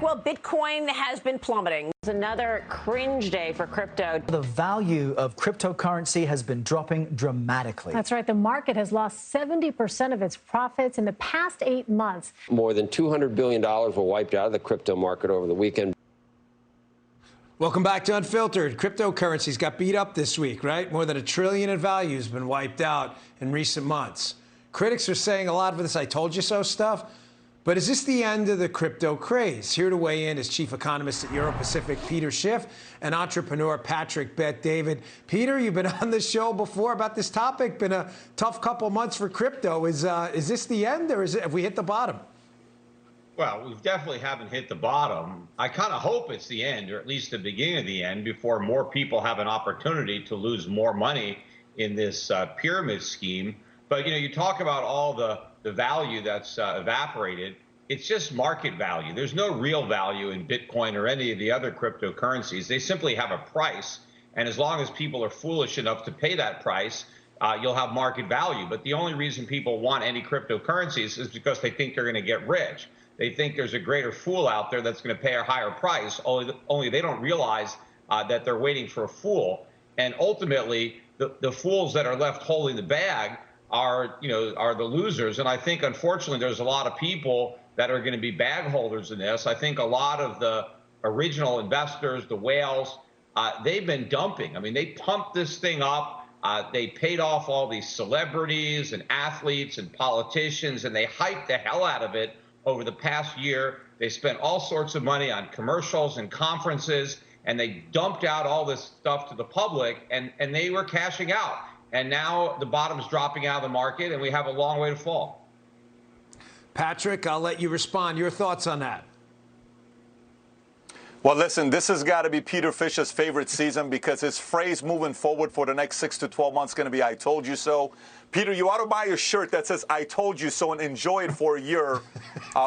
Well, Bitcoin has been plummeting. It's another cringe day for crypto. The value of cryptocurrency has been dropping dramatically. That's right. The market has lost 70% of its profits in the past 8 months. More than $200 billion were wiped out of the crypto market over the weekend. Welcome back to Unfiltered. Cryptocurrencies got beat up this week, right? More than $1 trillion in value has been wiped out in recent months. Critics are saying a lot of this "I told you so" stuff. But is this the end of the crypto craze? Here to weigh in is chief economist at Euro Pacific, Peter Schiff, and entrepreneur Patrick Bet-David. Peter, you've been on the show before about this topic. Been a tough couple months for crypto. Is this the end, or have we hit the bottom? Well, we definitely haven't hit the bottom. I kind of hope it's the end, or at least the beginning of the end, before more people have an opportunity to lose more money in this pyramid scheme. But, you talk about all the value that's evaporated. It's just market value. There's no real value in Bitcoin or any of the other cryptocurrencies. They simply have a price. And as long as people are foolish enough to pay that price, you'll have market value. But the only reason people want any cryptocurrencies is because they think they're going to get rich. They think there's a greater fool out there that's going to pay a higher price, only they don't realize that they're waiting for a fool. And ultimately, the fools that are left holding the bag are the losers. And I think, unfortunately, there's a lot of people that are going to be bag holders in this. I think a lot of the original investors, the whales, they've been dumping. I mean, they pumped this thing up. They paid off all these celebrities and athletes and politicians, and they hyped the hell out of it over the past year. They spent all sorts of money on commercials and conferences, and they dumped out all this stuff to the public, and they were cashing out. And now the bottom's dropping out of the market, and we have a long way to fall. Patrick, I'll let you respond. Your thoughts on that? Well, listen, this has got to be Peter Fish's favorite season, because his phrase moving forward for the next 6 to 12 months is going to be "I told you so." Peter, you ought to buy a shirt that says "I told you so" and enjoy it for a year,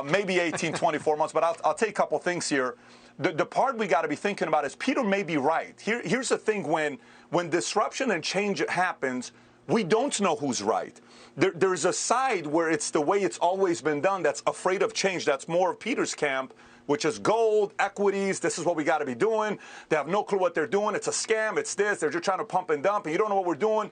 maybe 18, 24 months. But I'll take a couple things here. The part we got to be thinking about is Peter may be right. Here's the thing. When disruption and change happens, we don't know who's right. There's a side where it's the way it's always been done that's afraid of change. That's more of Peter's camp, which is gold, equities. This is what we got to be doing. They have no clue what they're doing. It's a scam. It's this. They're just trying to pump and dump, and you don't know what we're doing.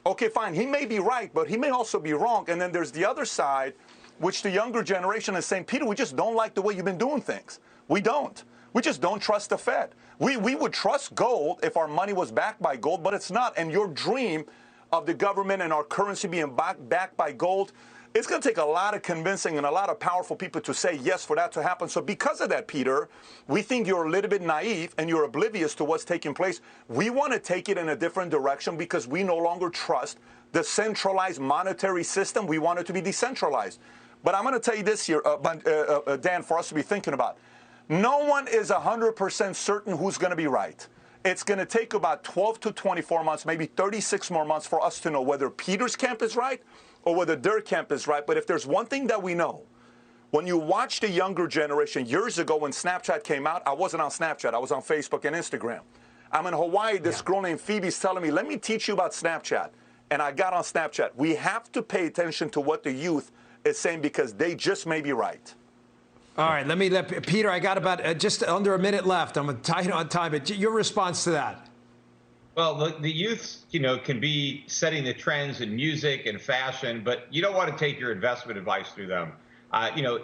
Okay, fine. He may be right, but he may also be wrong. And then there's the other side, which the younger generation is saying, Peter, we just don't like the way you've been doing things. We don't. We just don't trust the Fed. We would trust gold if our money was backed by gold, but it's not. And your dream of the government and our currency being backed by gold, it's going to take a lot of convincing and a lot of powerful people to say yes for that to happen. So because of that, Peter, we think you're a little bit naive and you're oblivious to what's taking place. We want to take it in a different direction because we no longer trust the centralized monetary system. We want it to be decentralized. But I'm going to tell you this here, Dan, for us to be thinking about. No one is 100% certain who's going to be right. It's going to take about 12 to 24 months, maybe 36 more months for us to know whether Peter's camp is right or whether their camp is right. But if there's one thing that we know, when you watch the younger generation, years ago when Snapchat came out, I wasn't on Snapchat. I was on Facebook and Instagram. I'm in Hawaii. This girl named Phoebe's telling me, let me teach you about Snapchat. And I got on Snapchat. We have to pay attention to what the youth is saying because they just may be right. All right, let Peter, I got about just under a minute left. I'm tight on time, but your response to that? Well, the youth, can be setting the trends in music and fashion, but you don't want to take your investment advice through them.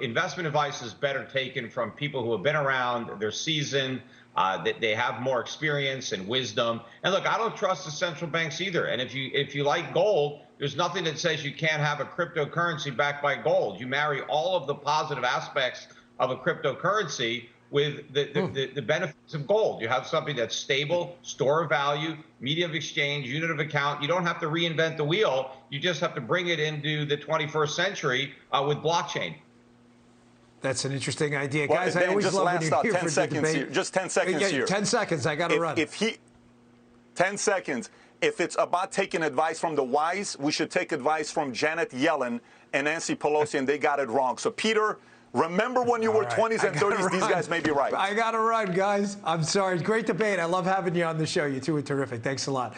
Investment advice is better taken from people who have been around, they're seasoned, that they have more experience and wisdom. And look, I don't trust the central banks either. And if you like gold, there's nothing that says you can't have a cryptocurrency backed by gold. You marry all of the positive aspects of a cryptocurrency with the benefits of gold. You have something that's stable, store of value, medium of exchange, unit of account. You don't have to reinvent the wheel. You just have to bring it into the 21st century with blockchain. That's an interesting idea. Well, guys, Dan, I always just love when last you're thought, here 10 for the seconds debate. here. Just 10 seconds here. 10 seconds. I got to run. 10 seconds. If it's about taking advice from the wise, we should take advice from Janet Yellen and Nancy Pelosi, and they got it wrong. So, Peter, remember when you were 20s and 30s, these guys may be right. I got to run, guys. I'm sorry. Great debate. I love having you on the show. You two are terrific. Thanks a lot.